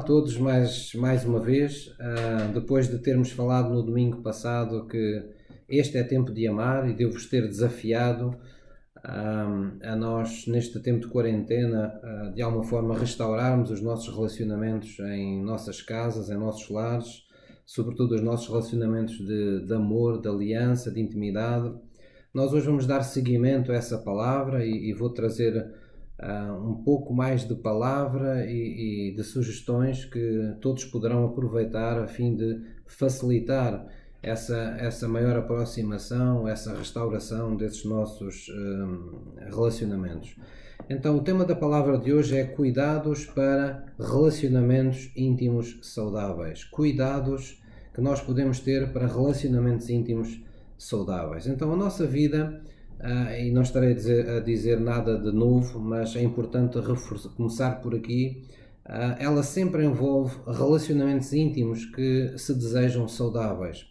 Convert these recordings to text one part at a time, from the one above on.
todos mais uma vez, depois de termos falado no domingo passado que este é tempo de amar e devo-vos ter desafiado a nós, neste tempo de quarentena, de alguma forma restaurarmos os nossos relacionamentos em nossas casas, em nossos lares, sobretudo os nossos relacionamentos de amor, de aliança, de intimidade. Nós hoje vamos dar seguimento a essa palavra e vou trazer um pouco mais de palavra e de sugestões que todos poderão aproveitar a fim de facilitar essa maior aproximação, essa restauração desses nossos relacionamentos. Então, o tema da palavra de hoje é cuidados para relacionamentos íntimos saudáveis. Cuidados que nós podemos ter para relacionamentos íntimos saudáveis. Então, a nossa vida, e não estarei a dizer nada de novo, mas é importante começar por aqui, ela sempre envolve relacionamentos íntimos que se desejam saudáveis.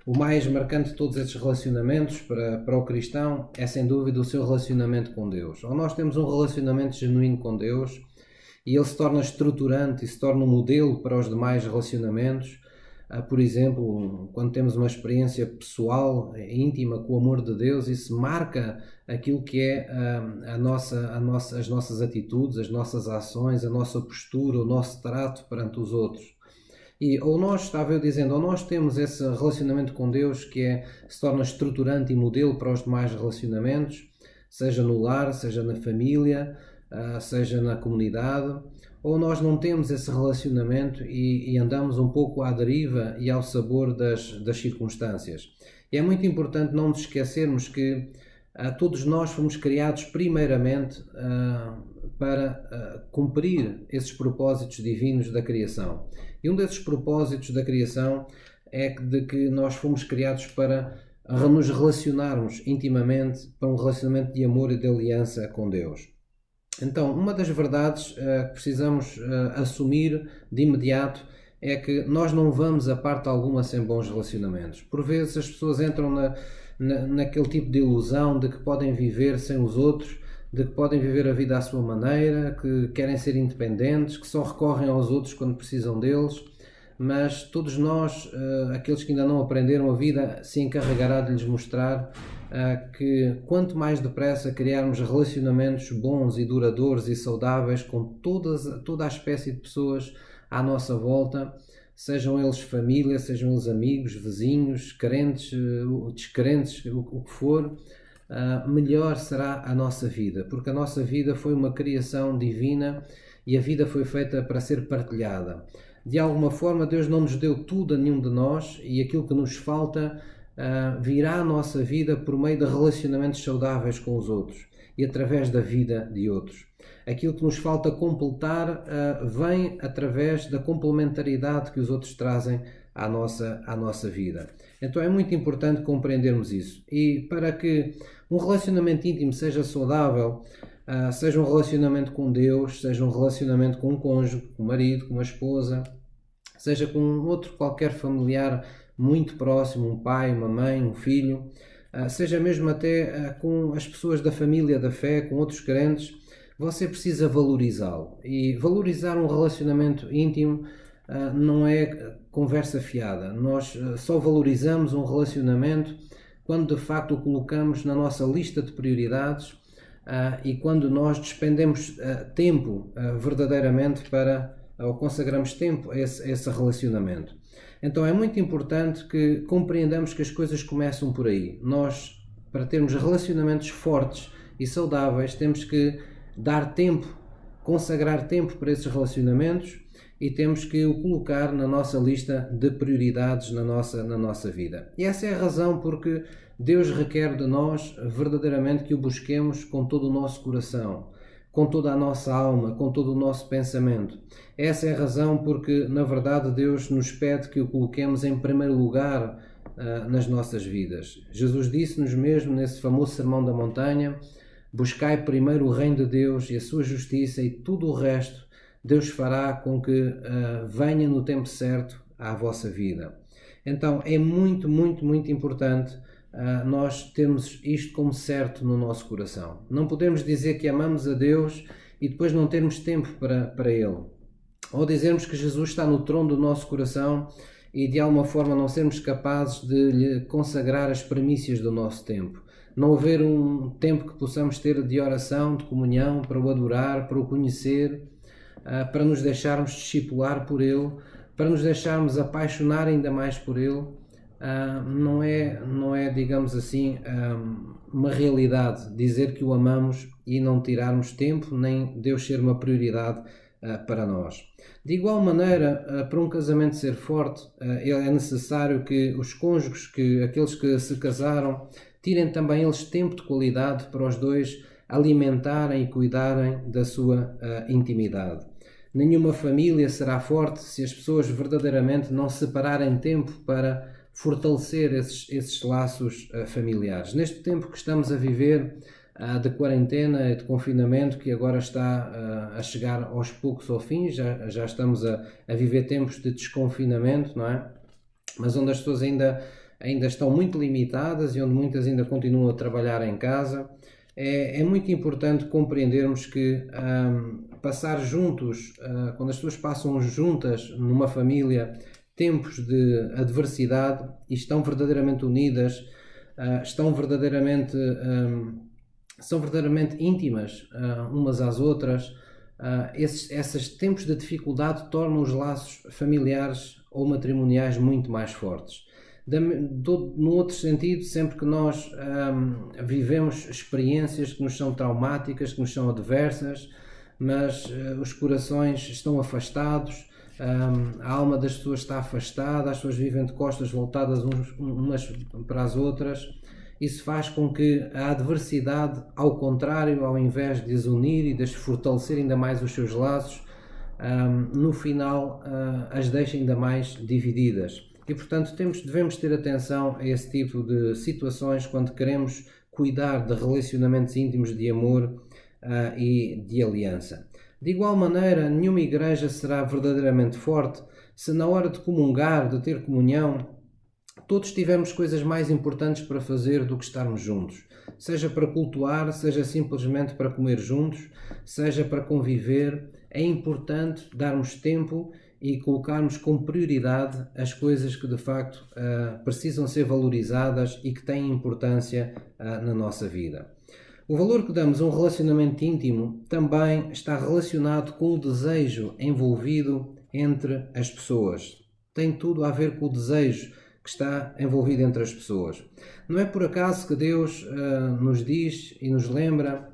O mais marcante de todos estes relacionamentos para o cristão é sem dúvida o seu relacionamento com Deus. Ou nós temos um relacionamento genuíno com Deus e ele se torna estruturante e se torna um modelo para os demais relacionamentos. Por exemplo, quando temos uma experiência pessoal, íntima com o amor de Deus, isso marca aquilo que é as nossas atitudes, as nossas ações, a nossa postura, o nosso trato perante os outros. Ou nós temos esse relacionamento com Deus que se torna estruturante e modelo para os demais relacionamentos, seja no lar, seja na família, seja na comunidade, ou nós não temos esse relacionamento e andamos um pouco à deriva e ao sabor das circunstâncias. E é muito importante não nos esquecermos que todos nós fomos criados primeiramente para cumprir esses propósitos divinos da criação. E um desses propósitos da criação é de que nós fomos criados para nos relacionarmos intimamente, para um relacionamento de amor e de aliança com Deus. Então, uma das verdades que precisamos assumir de imediato é que nós não vamos a parte alguma sem bons relacionamentos. Por vezes as pessoas entram naquele tipo de ilusão de que podem viver sem os outros, de que podem viver a vida à sua maneira, que querem ser independentes, que só recorrem aos outros quando precisam deles, mas todos nós, aqueles que ainda não aprenderam a vida, se encarregará de lhes mostrar que quanto mais depressa criarmos relacionamentos bons e duradouros e saudáveis com toda a espécie de pessoas à nossa volta, sejam eles família, sejam eles amigos, vizinhos, crentes, descrentes, o que for, melhor será a nossa vida, porque a nossa vida foi uma criação divina e a vida foi feita para ser partilhada. De alguma forma, Deus não nos deu tudo a nenhum de nós e aquilo que nos falta virá à nossa vida por meio de relacionamentos saudáveis com os outros e através da vida de outros. Aquilo que nos falta completar vem através da complementaridade que os outros trazem à nossa vida. Então é muito importante compreendermos isso. E para que um relacionamento íntimo seja saudável, seja um relacionamento com Deus, seja um relacionamento com um cônjuge, com o marido, com uma esposa, seja com outro qualquer familiar muito próximo, um pai, uma mãe, um filho, seja mesmo até com as pessoas da família da fé, com outros crentes, você precisa valorizá-lo. E valorizar um relacionamento íntimo não é conversa fiada. Nós só valorizamos um relacionamento quando de facto o colocamos na nossa lista de prioridades e quando nós despendemos tempo verdadeiramente ou consagramos tempo a esse relacionamento. Então é muito importante que compreendamos que as coisas começam por aí. Nós, para termos relacionamentos fortes e saudáveis, temos que dar tempo, consagrar tempo para esses relacionamentos e temos que o colocar na nossa lista de prioridades na nossa vida. E essa é a razão porque Deus requer de nós verdadeiramente que o busquemos com todo o nosso coração, com toda a nossa alma, com todo o nosso pensamento. Essa é a razão porque, na verdade, Deus nos pede que o coloquemos em primeiro lugar nas nossas vidas. Jesus disse-nos mesmo nesse famoso Sermão da Montanha: buscai primeiro o reino de Deus e a sua justiça, e tudo o resto Deus fará com que venha no tempo certo à vossa vida. Então é muito, muito, muito importante nós termos isto como certo no nosso coração. Não podemos dizer que amamos a Deus e depois não termos tempo para Ele. ou dizermos que Jesus está no trono do nosso coração e de alguma forma não sermos capazes de lhe consagrar as primícias do nosso tempo. Não haver um tempo que possamos ter de oração, de comunhão, para o adorar, para o conhecer, para nos deixarmos discipular por Ele, para nos deixarmos apaixonar ainda mais por Ele. Não é, digamos assim, uma realidade dizer que o amamos e não tirarmos tempo, nem Deus ser uma prioridade para nós. De igual maneira, para um casamento ser forte, é necessário que os cônjuges, que aqueles que se casaram, tirem também eles tempo de qualidade para os dois alimentarem e cuidarem da sua intimidade. Nenhuma família será forte se as pessoas verdadeiramente não separarem tempo para fortalecer esses laços familiares. Neste tempo que estamos a viver de quarentena e de confinamento, que agora está a chegar aos poucos ao fim, já estamos a viver tempos de desconfinamento, não é? Mas onde as pessoas ainda estão muito limitadas e onde muitas ainda continuam a trabalhar em casa. É muito importante compreendermos que passar juntos, quando as pessoas passam juntas numa família, tempos de adversidade e estão verdadeiramente unidas, são verdadeiramente íntimas umas às outras, esses tempos de dificuldade tornam os laços familiares ou matrimoniais muito mais fortes. No outro sentido, sempre que nós vivemos experiências que nos são traumáticas, que nos são adversas, mas os corações estão afastados, a alma das pessoas está afastada, as pessoas vivem de costas voltadas umas para as outras. Isso faz com que a adversidade, ao contrário, ao invés de as unir e de as fortalecer ainda mais os seus laços, no final as deixa ainda mais divididas. E, portanto, devemos ter atenção a esse tipo de situações quando queremos cuidar de relacionamentos íntimos de amor e de aliança. De igual maneira, nenhuma igreja será verdadeiramente forte se na hora de comungar, de ter comunhão, todos tivermos coisas mais importantes para fazer do que estarmos juntos. Seja para cultuar, seja simplesmente para comer juntos, seja para conviver. É importante darmos tempo e colocarmos como prioridade as coisas que de facto precisam ser valorizadas e que têm importância na nossa vida. O valor que damos a um relacionamento íntimo também está relacionado com o desejo envolvido entre as pessoas. Tem tudo a ver com o desejo que está envolvido entre as pessoas. Não é por acaso que Deus nos diz e nos lembra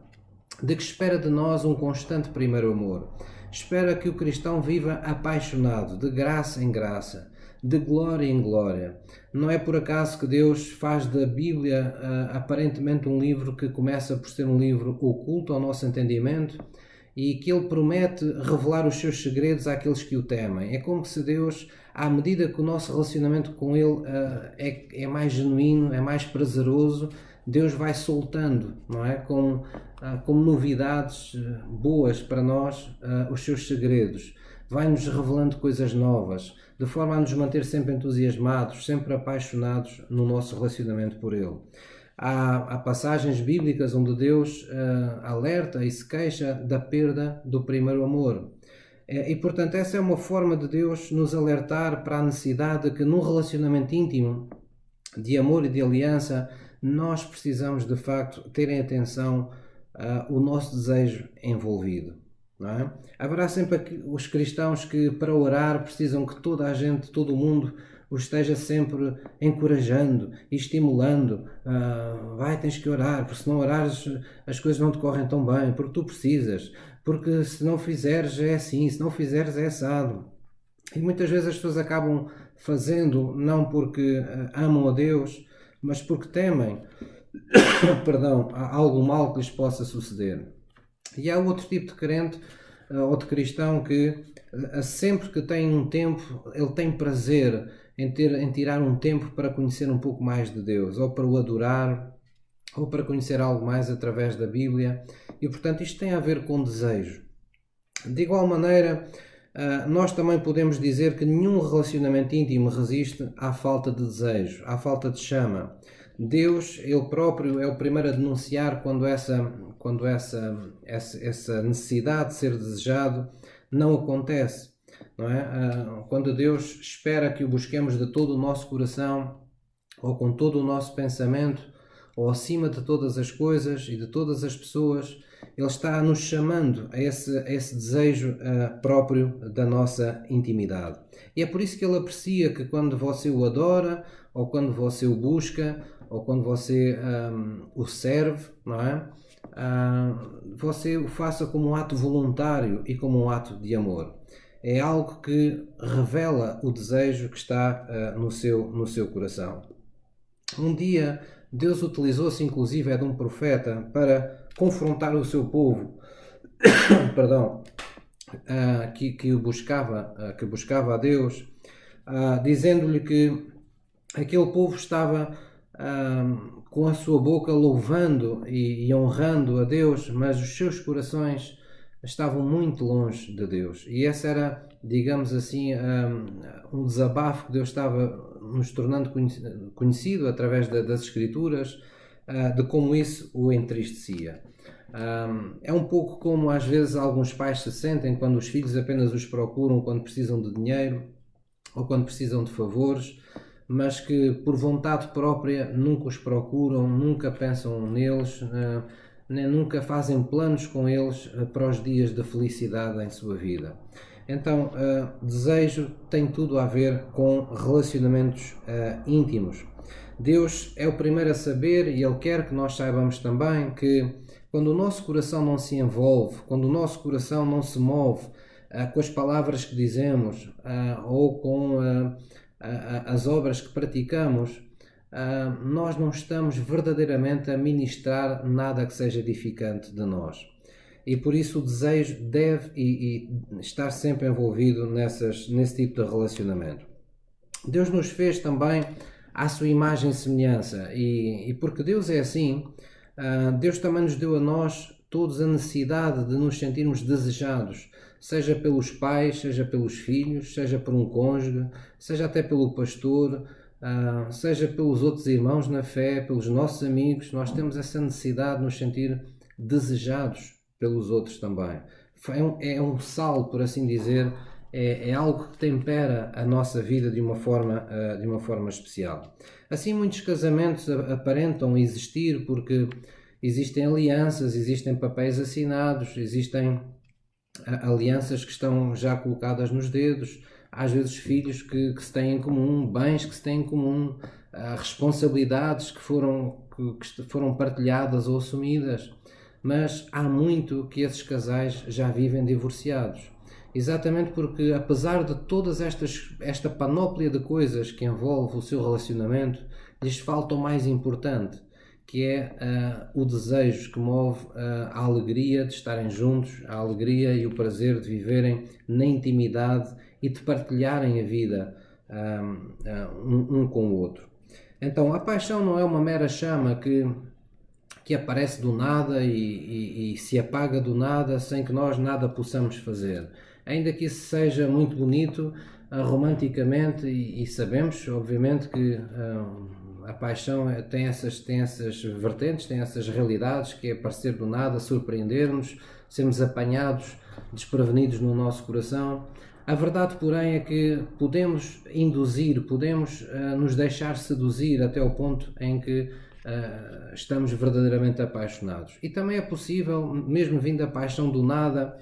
de que espera de nós um constante primeiro amor. Espera que o cristão viva apaixonado, de graça em graça, de glória em glória. Não é por acaso que Deus faz da Bíblia aparentemente um livro que começa por ser um livro oculto ao nosso entendimento e que Ele promete revelar os seus segredos àqueles que o temem. É como se Deus, à medida que o nosso relacionamento com Ele é mais genuíno, é mais prazeroso, Deus vai soltando, não é? Como novidades boas para nós, os seus segredos. Vai-nos revelando coisas novas, de forma a nos manter sempre entusiasmados, sempre apaixonados no nosso relacionamento por Ele. Há passagens bíblicas onde Deus alerta e se queixa da perda do primeiro amor. E, portanto, essa é uma forma de Deus nos alertar para a necessidade de que num relacionamento íntimo, de amor e de aliança, nós precisamos de facto ter em atenção o nosso desejo envolvido. Não é? Haverá sempre os cristãos que para orar precisam que toda a gente, todo o mundo os esteja sempre encorajando e estimulando. Tens que orar, porque se não orares as coisas não te correm tão bem, porque tu precisas, porque se não fizeres é assim, se não fizeres é assado. E muitas vezes as pessoas acabam fazendo não porque amam a Deus, mas porque temem algo mal que lhes possa suceder. E há outro tipo de crente ou de cristão que sempre que tem um tempo, ele tem prazer em tirar um tempo para conhecer um pouco mais de Deus, ou para o adorar, ou para conhecer algo mais através da Bíblia. E portanto isto tem a ver com desejo. De igual maneira, nós também podemos dizer que nenhum relacionamento íntimo resiste à falta de desejo, à falta de chama. Deus, Ele próprio, é o primeiro a denunciar quando essa necessidade de ser desejado não acontece. não é? Quando Deus espera que o busquemos de todo o nosso coração, ou com todo o nosso pensamento, ou acima de todas as coisas e de todas as pessoas, Ele está nos chamando a esse desejo próprio da nossa intimidade. E é por isso que Ele aprecia que quando você o adora, ou quando você o busca, ou quando você o serve, não é? Você o faça como um ato voluntário e como um ato de amor. É algo que revela o desejo que está no seu coração. Um dia Deus utilizou-se inclusive de um profeta para confrontar o seu povo, perdão, que buscava a Deus, dizendo-lhe que aquele povo estava com a sua boca louvando e honrando a Deus, mas os seus corações estavam muito longe de Deus. E esse era, digamos assim, um desabafo que Deus estava nos tornando conhecido através das Escrituras, de como isso o entristecia. É um pouco como às vezes alguns pais se sentem quando os filhos apenas os procuram quando precisam de dinheiro ou quando precisam de favores, mas que por vontade própria nunca os procuram, nunca pensam neles, nem nunca fazem planos com eles para os dias de felicidade em sua vida. Então, desejo tem tudo a ver com relacionamentos íntimos. Deus é o primeiro a saber e Ele quer que nós saibamos também que quando o nosso coração não se envolve, quando o nosso coração não se move com as palavras que dizemos ou com as obras que praticamos, nós não estamos verdadeiramente a ministrar nada que seja edificante de nós. E por isso o desejo deve estar sempre envolvido nesse tipo de relacionamento. Deus nos fez também à sua imagem e semelhança, e porque Deus é assim, Deus também nos deu a nós todos a necessidade de nos sentirmos desejados, seja pelos pais, seja pelos filhos, seja por um cônjuge, seja até pelo pastor, seja pelos outros irmãos na fé, pelos nossos amigos. Nós temos essa necessidade de nos sentir desejados pelos outros também. É um sal, por assim dizer, é algo que tempera a nossa vida de uma forma especial. Assim, muitos casamentos aparentam existir porque existem alianças, existem papéis assinados, existem alianças que estão já colocadas nos dedos, às vezes filhos que se têm em comum, bens que se têm em comum, responsabilidades que foram partilhadas ou assumidas. Mas há muito que esses casais já vivem divorciados. Exatamente porque, apesar de todas esta panóplia de coisas que envolve o seu relacionamento, lhes falta o mais importante, que é o desejo que move a alegria de estarem juntos, a alegria e o prazer de viverem na intimidade e de partilharem a vida um com o outro. Então, a paixão não é uma mera chama que aparece do nada e se apaga do nada sem que nós nada possamos fazer. Ainda que isso seja muito bonito romanticamente e sabemos, obviamente, que a paixão tem essas vertentes, tem essas realidades, que é aparecer do nada, surpreender-nos, sermos apanhados, desprevenidos no nosso coração. A verdade, porém, é que podemos induzir, podemos nos deixar seduzir até o ponto em que estamos verdadeiramente apaixonados. E também é possível, mesmo vindo a paixão do nada,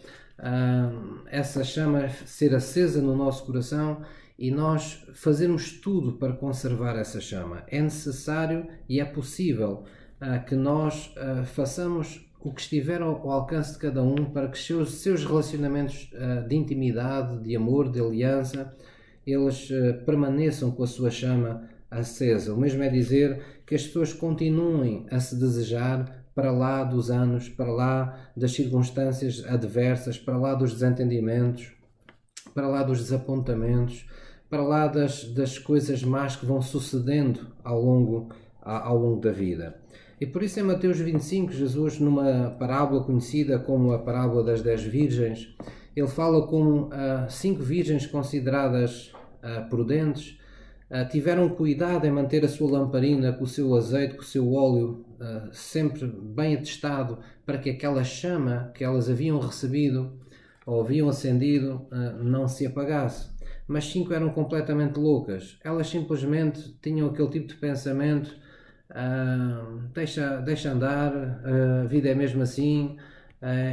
essa chama ser acesa no nosso coração e nós fazermos tudo para conservar essa chama. É necessário e é possível que nós façamos o que estiver ao alcance de cada um para que seus relacionamentos de intimidade, de amor, de aliança, eles permaneçam com a sua chama acesa. O mesmo é dizer que as pessoas continuem a se desejar para lá dos anos, para lá das circunstâncias adversas, para lá dos desentendimentos, para lá dos desapontamentos, para lá das coisas más que vão sucedendo ao longo da vida. E por isso em Mateus 25, Jesus, numa parábola conhecida como a parábola das 10 virgens, ele fala como 5 virgens consideradas prudentes tiveram cuidado em manter a sua lamparina com o seu azeite, com o seu óleo sempre bem atestado, para que aquela chama que elas haviam recebido ou haviam acendido não se apagasse. Mas 5 eram completamente loucas. Elas simplesmente tinham aquele tipo de pensamento: deixa andar, a vida é mesmo assim,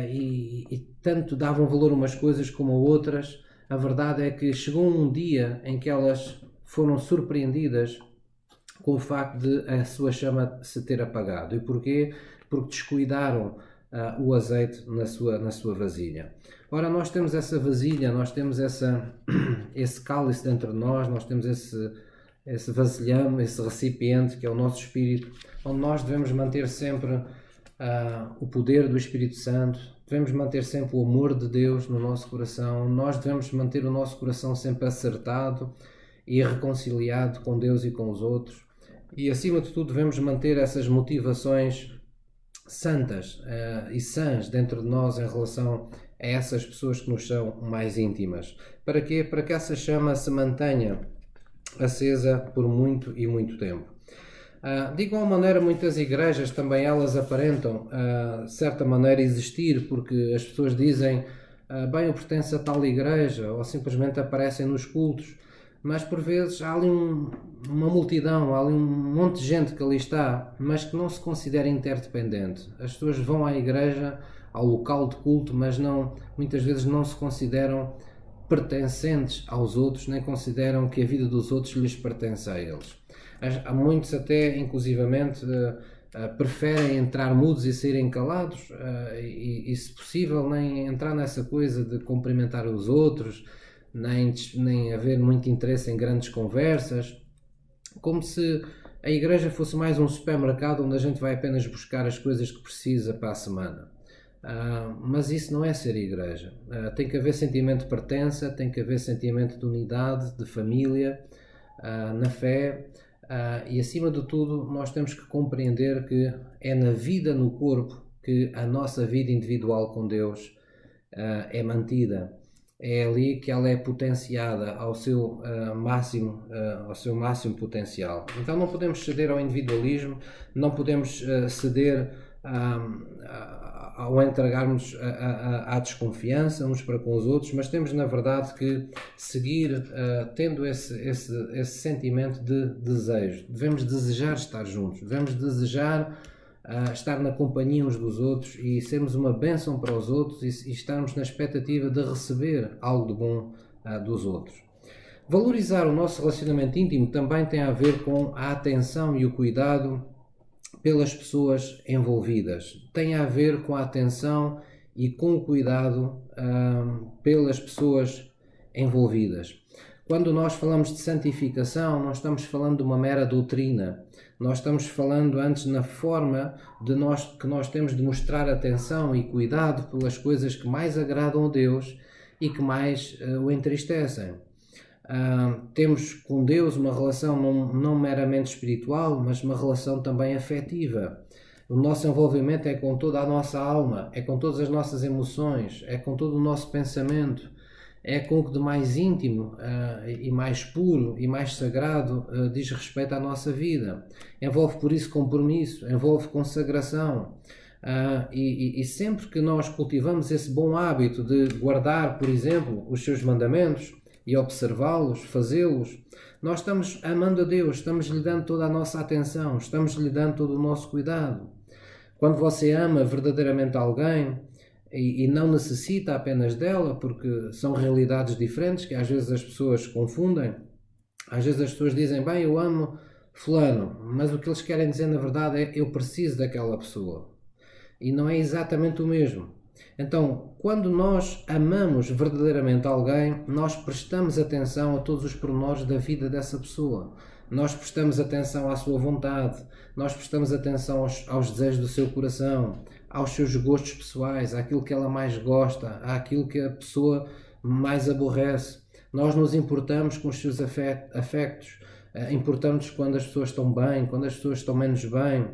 e tanto davam valor a umas coisas como a outras. A verdade é que chegou um dia em que elas foram surpreendidas com o facto de a sua chama se ter apagado. E porquê? Porque descuidaram o azeite na sua vasilha. Ora, nós temos essa vasilha, nós temos esse cálice dentro de nós temos esse vasilhame, esse recipiente que é o nosso espírito, onde nós devemos manter sempre o poder do Espírito Santo, devemos manter sempre o amor de Deus no nosso coração, nós devemos manter o nosso coração sempre acertado e reconciliado com Deus e com os outros, e acima de tudo devemos manter essas motivações santas e sãs dentro de nós em relação a essas pessoas que nos são mais íntimas. Para quê? Para que essa chama se mantenha acesa por muito e muito tempo. De igual maneira, muitas igrejas também elas aparentam, de certa maneira, existir porque as pessoas dizem bem, eu pertenço a tal igreja, ou simplesmente aparecem nos cultos, mas por vezes há ali uma multidão, há ali um monte de gente que ali está, mas que não se considera interdependente. As pessoas vão à igreja, ao local de culto, mas muitas vezes não se consideram pertencentes aos outros, nem consideram que a vida dos outros lhes pertence a eles. Há muitos até, inclusivamente, preferem entrar mudos e saírem calados e, se possível, nem entrar nessa coisa de cumprimentar os outros, nem haver muito interesse em grandes conversas, como se a igreja fosse mais um supermercado onde a gente vai apenas buscar as coisas que precisa para a semana. Mas isso não é ser igreja. Tem que haver sentimento de pertença, tem que haver sentimento de unidade, de família, na fé, e acima de tudo nós temos que compreender que é na vida no corpo que a nossa vida individual com Deus é mantida. É ali que ela é potenciada ao seu máximo potencial. Então não podemos ceder ao individualismo, não podemos ceder ao entregarmos à desconfiança uns para com os outros, mas temos na verdade que seguir tendo esse sentimento de desejo. Devemos desejar estar juntos, devemos desejar estar na companhia uns dos outros e sermos uma bênção para os outros e estarmos na expectativa de receber algo de bom dos outros. Valorizar o nosso relacionamento íntimo também tem a ver com a atenção e o cuidado pelas pessoas envolvidas. Tem a ver com a atenção e com o cuidado pelas pessoas envolvidas. Quando nós falamos de santificação, não estamos falando de uma mera doutrina. Nós estamos falando antes na forma que nós temos de mostrar atenção e cuidado pelas coisas que mais agradam a Deus e que mais o entristecem. Temos com Deus uma relação não meramente espiritual, mas uma relação também afetiva. O nosso envolvimento é com toda a nossa alma, é com todas as nossas emoções, é com todo o nosso pensamento, é com o que de mais íntimo e mais puro e mais sagrado diz respeito à nossa vida. Envolve por isso compromisso, envolve consagração. E sempre que nós cultivamos esse bom hábito de guardar, por exemplo, os seus mandamentos e observá-los, fazê-los, nós estamos amando a Deus, estamos lhe dando toda a nossa atenção, estamos lhe dando todo o nosso cuidado. Quando você ama verdadeiramente alguém e não necessita apenas dela, porque são realidades diferentes que às vezes as pessoas confundem, às vezes as pessoas dizem, bem, eu amo fulano, mas o que eles querem dizer na verdade é eu preciso daquela pessoa. E não é exatamente o mesmo. Então, quando nós amamos verdadeiramente alguém, nós prestamos atenção a todos os pormenores da vida dessa pessoa. Nós prestamos atenção à sua vontade, nós prestamos atenção aos desejos do seu coração, aos seus gostos pessoais, àquilo que ela mais gosta, àquilo que a pessoa mais aborrece. Nós nos importamos com os seus afectos, importamos quando as pessoas estão bem, quando as pessoas estão menos bem.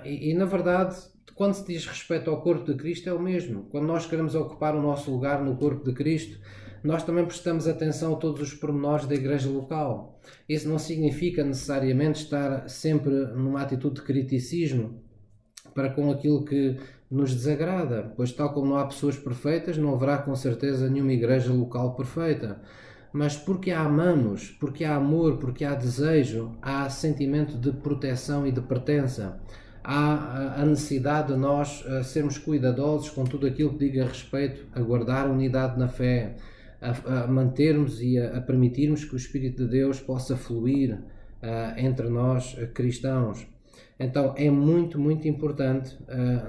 E na verdade, quando se diz respeito ao corpo de Cristo é o mesmo. Quando nós queremos ocupar o nosso lugar no corpo de Cristo, nós também prestamos atenção a todos os pormenores da igreja local. Isso não significa necessariamente estar sempre numa atitude de criticismo para com aquilo que nos desagrada, pois tal como não há pessoas perfeitas, não haverá com certeza nenhuma igreja local perfeita. Mas porque a amamos, porque há amor, porque há desejo, há sentimento de proteção e de pertença. Há a necessidade de nós sermos cuidadosos com tudo aquilo que diga respeito a guardar a unidade na fé, a mantermos e a permitirmos que o Espírito de Deus possa fluir entre nós cristãos. Então é muito, muito importante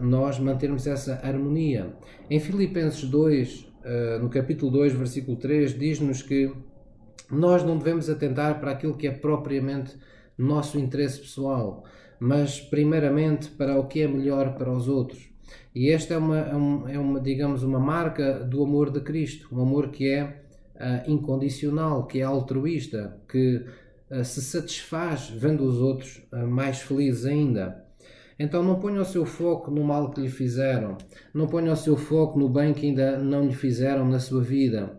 nós mantermos essa harmonia. Em Filipenses 2, no capítulo 2, versículo 3, diz-nos que nós não devemos atentar para aquilo que é propriamente nosso interesse pessoal, mas primeiramente para o que é melhor para os outros. E esta digamos, uma marca do amor de Cristo, um amor que é incondicional, que é altruísta, que se satisfaz vendo os outros mais felizes ainda. Então não ponha o seu foco no mal que lhe fizeram, não ponha o seu foco no bem que ainda não lhe fizeram na sua vida.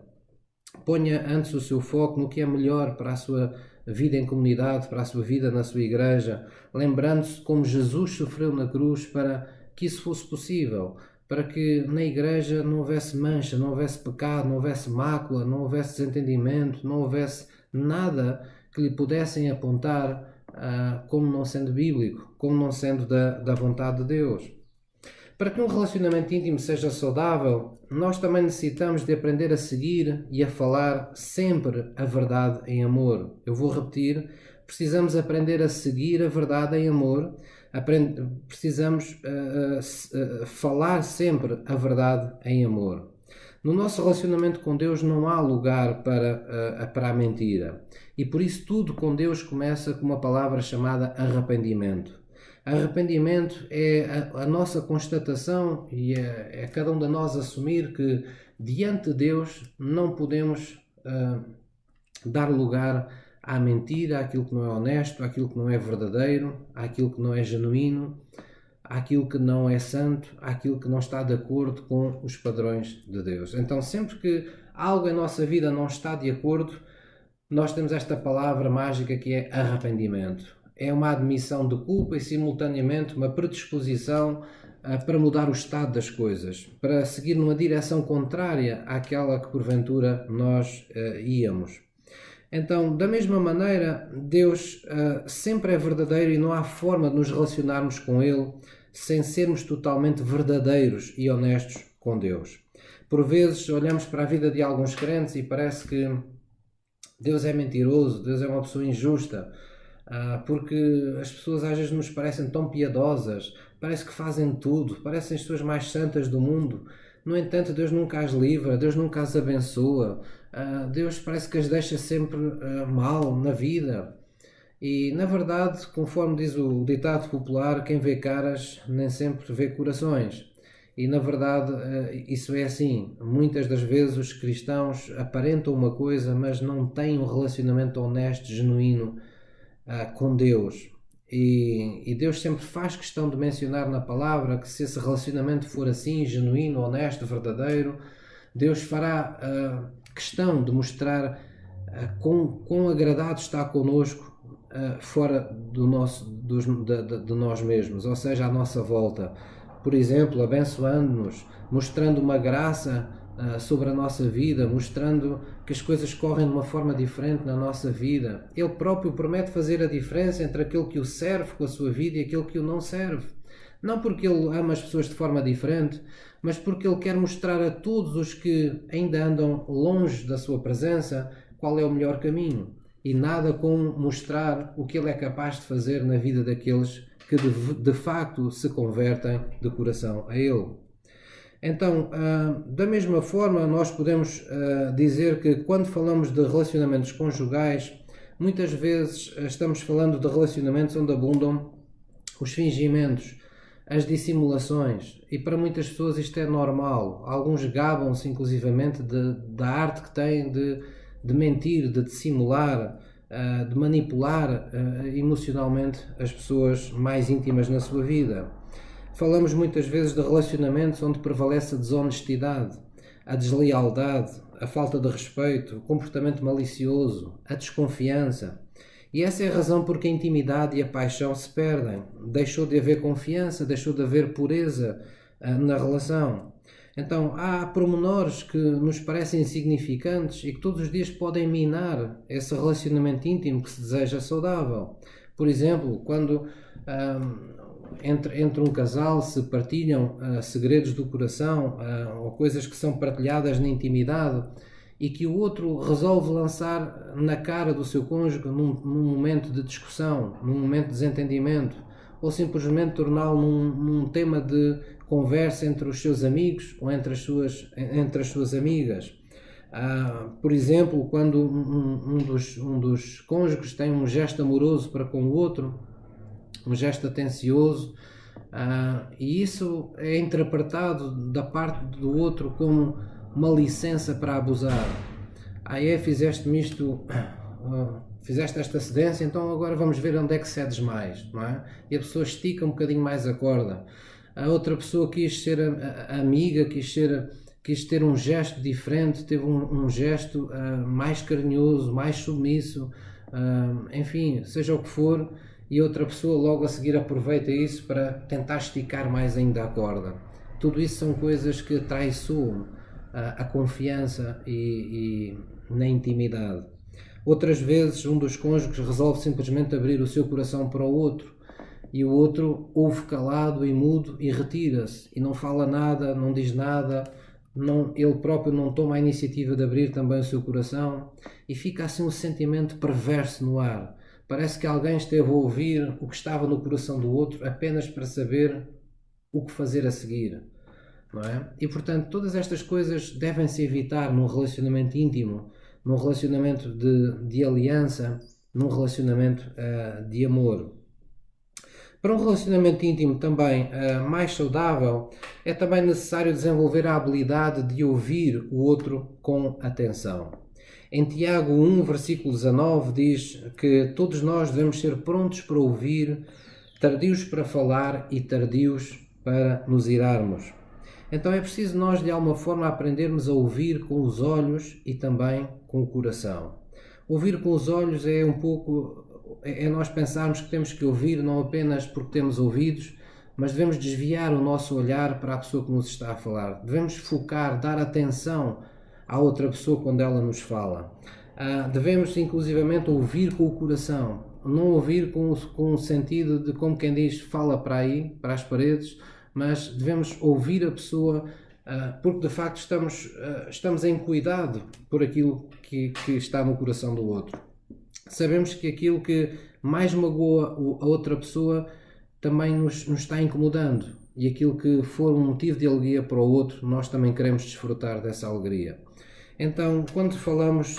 Ponha antes o seu foco no que é melhor para a sua vida em comunidade, para a sua vida na sua igreja, lembrando-se como Jesus sofreu na cruz para que isso fosse possível, para que na igreja não houvesse mancha, não houvesse pecado, não houvesse mácula, não houvesse desentendimento, não houvesse nada que lhe pudessem apontar como não sendo bíblico, como não sendo da vontade de Deus. Para que um relacionamento íntimo seja saudável, nós também necessitamos de aprender a seguir e a falar sempre a verdade em amor. Eu vou repetir, precisamos aprender a seguir a verdade em amor, precisamos falar sempre a verdade em amor. No nosso relacionamento com Deus não há lugar para a mentira. E por isso tudo com Deus começa com uma palavra chamada arrependimento. Arrependimento é a nossa constatação e é cada um de nós assumir que diante de Deus não podemos dar lugar à mentira, àquilo que não é honesto, àquilo que não é verdadeiro, àquilo que não é genuíno, àquilo que não é santo, àquilo que não está de acordo com os padrões de Deus. Então, sempre que algo em nossa vida não está de acordo, nós temos esta palavra mágica que é arrependimento. É uma admissão de culpa e, simultaneamente, uma predisposição para mudar o estado das coisas, para seguir numa direção contrária àquela que, porventura, nós íamos. Então, da mesma maneira, Deus sempre é verdadeiro e não há forma de nos relacionarmos com Ele sem sermos totalmente verdadeiros e honestos com Deus. Por vezes olhamos para a vida de alguns crentes e parece que Deus é mentiroso, Deus é uma pessoa injusta, porque as pessoas às vezes nos parecem tão piedosas, parece que fazem tudo, parecem as pessoas mais santas do mundo. No entanto, Deus nunca as livra, Deus nunca as abençoa, Deus parece que as deixa sempre mal na vida. E, na verdade, conforme diz o ditado popular, quem vê caras nem sempre vê corações. E, na verdade, isso é assim. Muitas das vezes os cristãos aparentam uma coisa, mas não têm um relacionamento honesto, genuíno com Deus. E Deus sempre faz questão de mencionar na palavra que se esse relacionamento for assim, genuíno, honesto, verdadeiro, Deus fará questão de mostrar quão agradado está connosco fora de nós mesmos, ou seja, à nossa volta. Por exemplo, abençoando-nos, mostrando uma graça sobre a nossa vida, mostrando que as coisas correm de uma forma diferente na nossa vida. Ele próprio promete fazer a diferença entre aquele que o serve com a sua vida e aquele que o não serve. Não porque ele ama as pessoas de forma diferente, mas porque ele quer mostrar a todos os que ainda andam longe da sua presença qual é o melhor caminho. E nada como mostrar o que ele é capaz de fazer na vida daqueles que de facto se convertem de coração a ele. Então, da mesma forma, nós podemos dizer que quando falamos de relacionamentos conjugais, muitas vezes estamos falando de relacionamentos onde abundam os fingimentos, as dissimulações, e para muitas pessoas isto é normal. Alguns gabam-se inclusivamente da arte que têm de mentir, de dissimular, de manipular emocionalmente as pessoas mais íntimas na sua vida. Falamos muitas vezes de relacionamentos onde prevalece a desonestidade, a deslealdade, a falta de respeito, o comportamento malicioso, a desconfiança. E essa é a razão porque a intimidade e a paixão se perdem. Deixou de haver confiança, deixou de haver pureza na relação. Então, há pormenores que nos parecem insignificantes e que todos os dias podem minar esse relacionamento íntimo que se deseja saudável. Por exemplo, quando entre um casal se partilham segredos do coração ou coisas que são partilhadas na intimidade e que o outro resolve lançar na cara do seu cônjuge num momento de discussão, num momento de desentendimento, ou simplesmente torná-lo num tema de conversa entre os seus amigos ou entre as suas amigas. Por exemplo, quando um dos cônjuges tem um gesto amoroso para com o outro, um gesto atencioso, e isso é interpretado da parte do outro como uma licença para abusar. Fizeste-me isto, fizeste esta cedência, então agora vamos ver onde é que cedes mais, não é? E a pessoa estica um bocadinho mais a corda. A outra pessoa quis ser amiga, quis ter um gesto diferente, teve um gesto mais carinhoso, mais submisso, enfim, seja o que for, e outra pessoa logo a seguir aproveita isso para tentar esticar mais ainda a corda. Tudo isso são coisas que traiçoam a confiança e na intimidade. Outras vezes um dos cônjuges resolve simplesmente abrir o seu coração para o outro e o outro ouve calado e mudo e retira-se e não fala nada, não diz nada, ele próprio não toma a iniciativa de abrir também o seu coração e fica assim um sentimento perverso no ar. Parece que alguém esteve a ouvir o que estava no coração do outro apenas para saber o que fazer a seguir. Não é? E portanto todas estas coisas devem-se evitar num relacionamento íntimo, num relacionamento de aliança, num relacionamento de amor. Para um relacionamento íntimo também mais saudável, é também necessário desenvolver a habilidade de ouvir o outro com atenção. Em Tiago 1, versículo 19, diz que todos nós devemos ser prontos para ouvir, tardios para falar e tardios para nos irarmos. Então é preciso nós, de alguma forma, aprendermos a ouvir com os olhos e também com o coração. Ouvir com os olhos é nós pensarmos que temos que ouvir não apenas porque temos ouvidos, mas devemos desviar o nosso olhar para a pessoa que nos está a falar. Devemos focar, dar atenção à outra pessoa quando ela nos fala. Devemos, inclusivamente, ouvir com o coração. Não ouvir com o sentido de, como quem diz, fala para aí, para as paredes, mas devemos ouvir a pessoa porque, de facto, estamos em cuidado por aquilo que está no coração do outro. Sabemos que aquilo que mais magoa a outra pessoa também nos está incomodando e aquilo que for um motivo de alegria para o outro, nós também queremos desfrutar dessa alegria. Então, quando falamos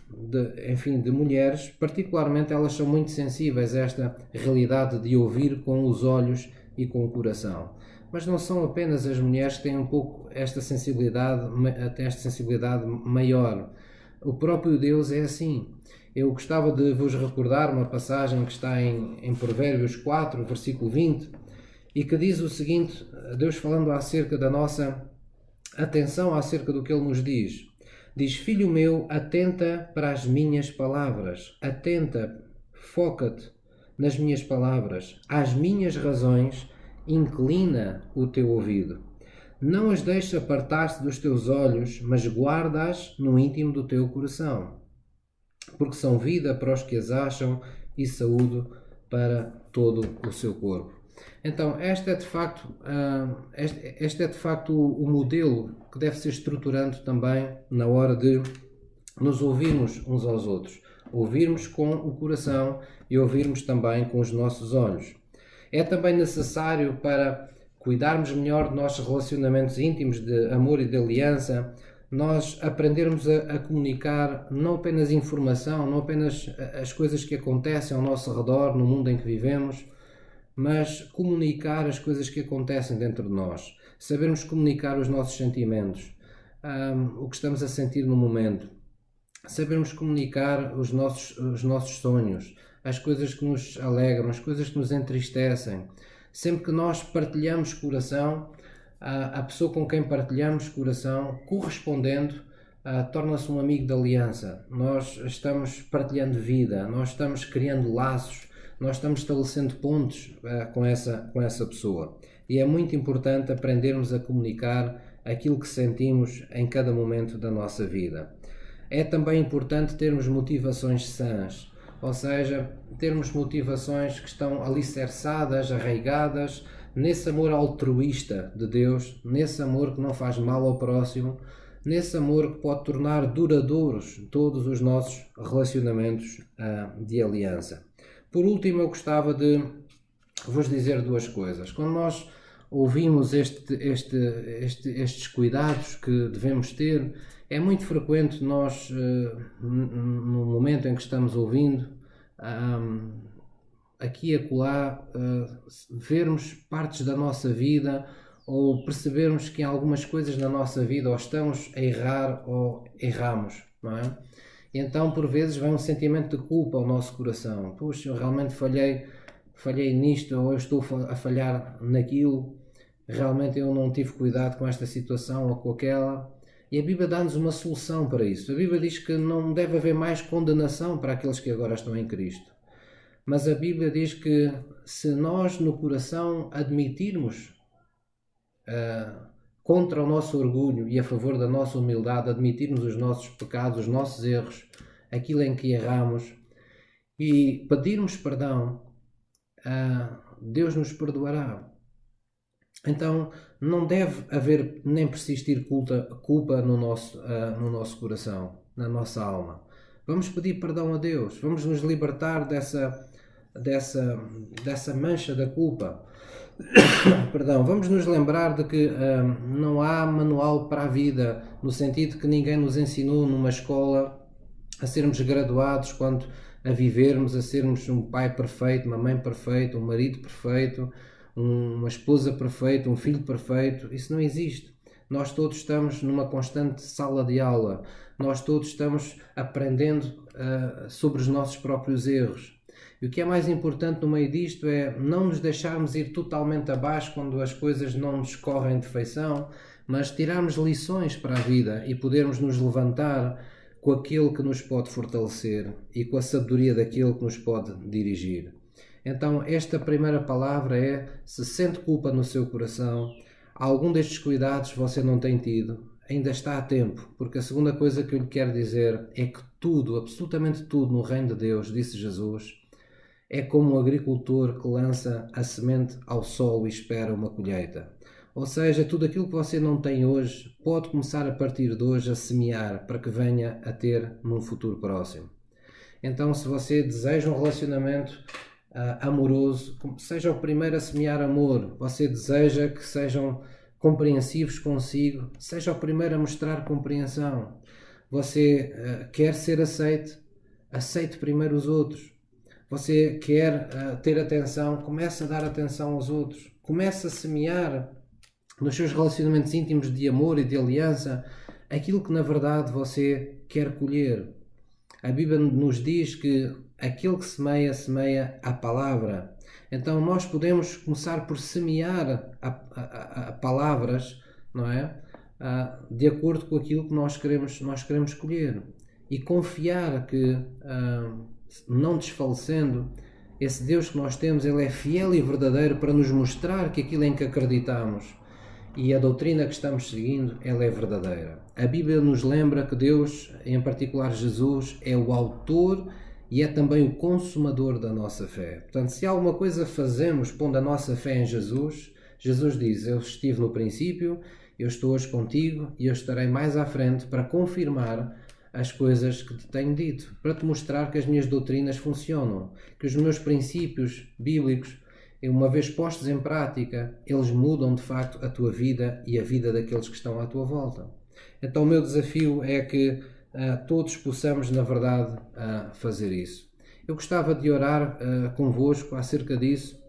de mulheres, particularmente elas são muito sensíveis a esta realidade de ouvir com os olhos e com o coração. Mas não são apenas as mulheres que têm um pouco esta sensibilidade maior. O próprio Deus é assim. Eu gostava de vos recordar uma passagem que está em Provérbios 4, versículo 20, e que diz o seguinte, Deus falando acerca da nossa atenção acerca do que Ele nos diz. Diz: filho meu, atenta para as minhas palavras, atenta, foca-te nas minhas palavras, às minhas razões, inclina o teu ouvido. Não as deixes apartar-se dos teus olhos, mas guarda-as no íntimo do teu coração, porque são vida para os que as acham e saúde para todo o seu corpo. Então, este é de facto o modelo que deve ser estruturante também na hora de nos ouvirmos uns aos outros. Ouvirmos com o coração e ouvirmos também com os nossos olhos. É também necessário, para cuidarmos melhor de nossos relacionamentos íntimos de amor e de aliança, nós aprendermos a comunicar não apenas informação, não apenas as coisas que acontecem ao nosso redor, no mundo em que vivemos, mas comunicar as coisas que acontecem dentro de nós. Sabermos comunicar os nossos sentimentos, o que estamos a sentir no momento. Sabermos comunicar os nossos sonhos, as coisas que nos alegram, as coisas que nos entristecem. Sempre que nós partilhamos coração, a pessoa com quem partilhamos coração, correspondendo, torna-se um amigo de aliança. Nós estamos partilhando vida, nós estamos criando laços, nós estamos estabelecendo pontos com essa pessoa. E é muito importante aprendermos a comunicar aquilo que sentimos em cada momento da nossa vida. É também importante termos motivações sãs, ou seja, termos motivações que estão alicerçadas, arraigadas nesse amor altruísta de Deus, nesse amor que não faz mal ao próximo, nesse amor que pode tornar duradouros todos os nossos relacionamentos de aliança. Por último, eu gostava de vos dizer duas coisas. Quando nós ouvimos estes cuidados que devemos ter, é muito frequente nós, no momento em que estamos ouvindo, aqui e acolá, vermos partes da nossa vida ou percebermos que em algumas coisas na nossa vida ou estamos a errar ou erramos, não é? E então, por vezes, vem um sentimento de culpa ao nosso coração. Puxa, eu realmente falhei nisto, ou eu estou a falhar naquilo, realmente eu não tive cuidado com esta situação ou com aquela. E a Bíblia dá-nos uma solução para isso. A Bíblia diz que não deve haver mais condenação para aqueles que agora estão em Cristo. Mas a Bíblia diz que se nós no coração admitirmos contra o nosso orgulho e a favor da nossa humildade, admitirmos os nossos pecados, os nossos erros, aquilo em que erramos e pedirmos perdão, Deus nos perdoará. Então não deve haver nem persistir culpa no nosso coração, na nossa alma. Vamos pedir perdão a Deus, vamos nos libertar dessa mancha da culpa. Perdão, vamos nos lembrar de que não há manual para a vida, no sentido que ninguém nos ensinou numa escola a sermos graduados quanto a vivermos, a sermos um pai perfeito, uma mãe perfeita, um marido perfeito, uma esposa perfeita, um filho perfeito. Isso não existe. Nós todos estamos numa constante sala de aula, nós todos estamos aprendendo sobre os nossos próprios erros. E o que é mais importante no meio disto é não nos deixarmos ir totalmente abaixo quando as coisas não nos correm de feição, mas tirarmos lições para a vida e podermos nos levantar com aquilo que nos pode fortalecer e com a sabedoria daquele que nos pode dirigir. Então, esta primeira palavra é: se sente culpa no seu coração, algum destes cuidados você não tem tido, ainda está a tempo, porque a segunda coisa que eu lhe quero dizer é que tudo, absolutamente tudo no reino de Deus, disse Jesus, é como um agricultor que lança a semente ao solo e espera uma colheita. Ou seja, tudo aquilo que você não tem hoje pode começar a partir de hoje a semear para que venha a ter num futuro próximo. Então, se você deseja um relacionamento amoroso, seja o primeiro a semear amor. Você deseja que sejam compreensivos consigo, seja o primeiro a mostrar compreensão. Você quer ser aceite, aceite primeiro os outros. Você quer ter atenção, comece a dar atenção aos outros. Comece a semear nos seus relacionamentos íntimos de amor e de aliança aquilo que na verdade você quer colher. A Bíblia nos diz que aquele que semeia, semeia a palavra. Então nós podemos começar por semear a palavras, não é? De acordo com aquilo que nós queremos colher. E confiar que, não desfalecendo, esse Deus que nós temos, Ele é fiel e verdadeiro para nos mostrar que aquilo em que acreditamos e a doutrina que estamos seguindo, ela é verdadeira. A Bíblia nos lembra que Deus, em particular Jesus, é o autor e é também o consumador da nossa fé. Portanto, se alguma coisa fazemos pondo a nossa fé em Jesus, Jesus diz: eu estive no princípio, eu estou hoje contigo e eu estarei mais à frente para confirmar as coisas que te tenho dito, para te mostrar que as minhas doutrinas funcionam, que os meus princípios bíblicos, uma vez postos em prática, eles mudam de facto a tua vida e a vida daqueles que estão à tua volta. Então o meu desafio é que todos possamos, na verdade, fazer isso. Eu gostava de orar convosco acerca disso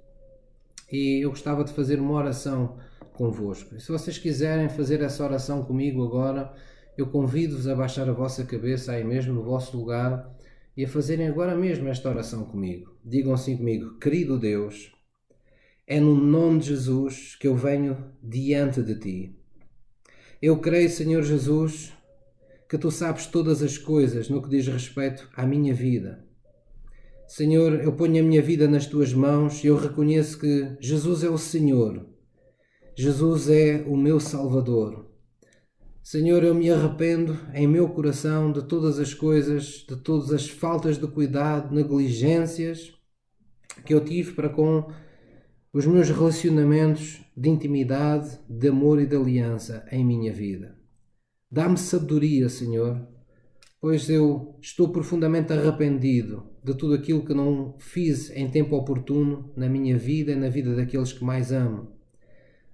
e eu gostava de fazer uma oração convosco. E se vocês quiserem fazer essa oração comigo agora, eu convido-vos a baixar a vossa cabeça aí mesmo no vosso lugar e a fazerem agora mesmo esta oração comigo. Digam assim comigo: querido Deus, é no nome de Jesus que eu venho diante de Ti. Eu creio, Senhor Jesus, que Tu sabes todas as coisas no que diz respeito à minha vida. Senhor, eu ponho a minha vida nas Tuas mãos e eu reconheço que Jesus é o Senhor. Jesus é o meu Salvador. Senhor, eu me arrependo em meu coração de todas as coisas, de todas as faltas de cuidado, negligências que eu tive para com os meus relacionamentos de intimidade, de amor e de aliança em minha vida. Dá-me sabedoria, Senhor, pois eu estou profundamente arrependido de tudo aquilo que não fiz em tempo oportuno na minha vida e na vida daqueles que mais amo.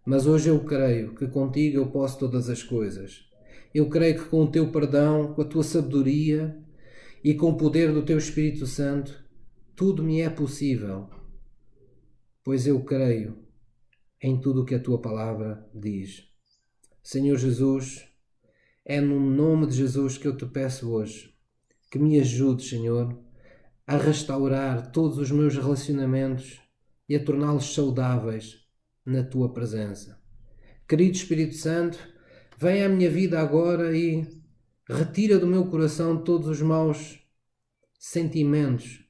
Mas hoje eu creio que contigo eu posso todas as coisas. Eu creio que com o Teu perdão, com a Tua sabedoria e com o poder do Teu Espírito Santo, tudo me é possível, pois eu creio em tudo o que a Tua palavra diz. Senhor Jesus, é no nome de Jesus que eu Te peço hoje que me ajudes, Senhor, a restaurar todos os meus relacionamentos e a torná-los saudáveis na Tua presença. Querido Espírito Santo, vem à minha vida agora e retira do meu coração todos os maus sentimentos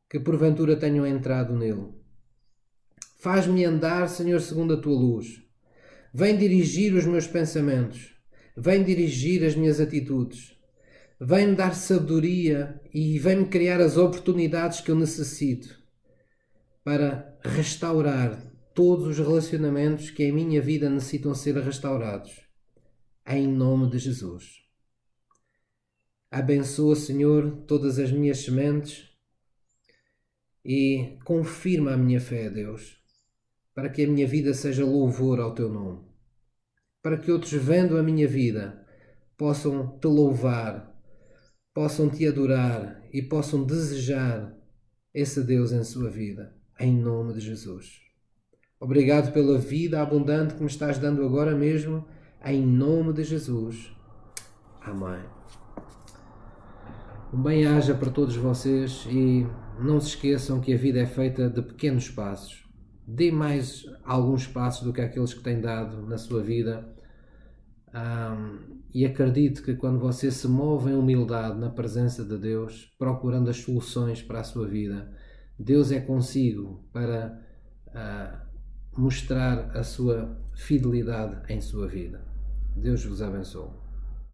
que porventura tenham entrado nele. Faz-me andar, Senhor, segundo a Tua luz. Vem dirigir os meus pensamentos. Vem dirigir as minhas atitudes. Vem-me dar sabedoria e vem-me criar as oportunidades que eu necessito para restaurar todos os relacionamentos que em minha vida necessitam ser restaurados. Em nome de Jesus. Abençoa, Senhor, todas as minhas sementes e confirma a minha fé, Deus, para que a minha vida seja louvor ao Teu nome. Para que outros, vendo a minha vida, possam Te louvar, possam Te adorar e possam desejar esse Deus em sua vida. Em nome de Jesus. Obrigado pela vida abundante que me estás dando agora mesmo. Em nome de Jesus. Amém. Um bem-aja para todos vocês e não se esqueçam que a vida é feita de pequenos passos. Dê mais alguns passos do que aqueles que têm dado na sua vida. E acredite que quando você se move em humildade na presença de Deus, procurando as soluções para a sua vida, Deus é consigo para mostrar a sua fidelidade em sua vida. Deus vos abençoe.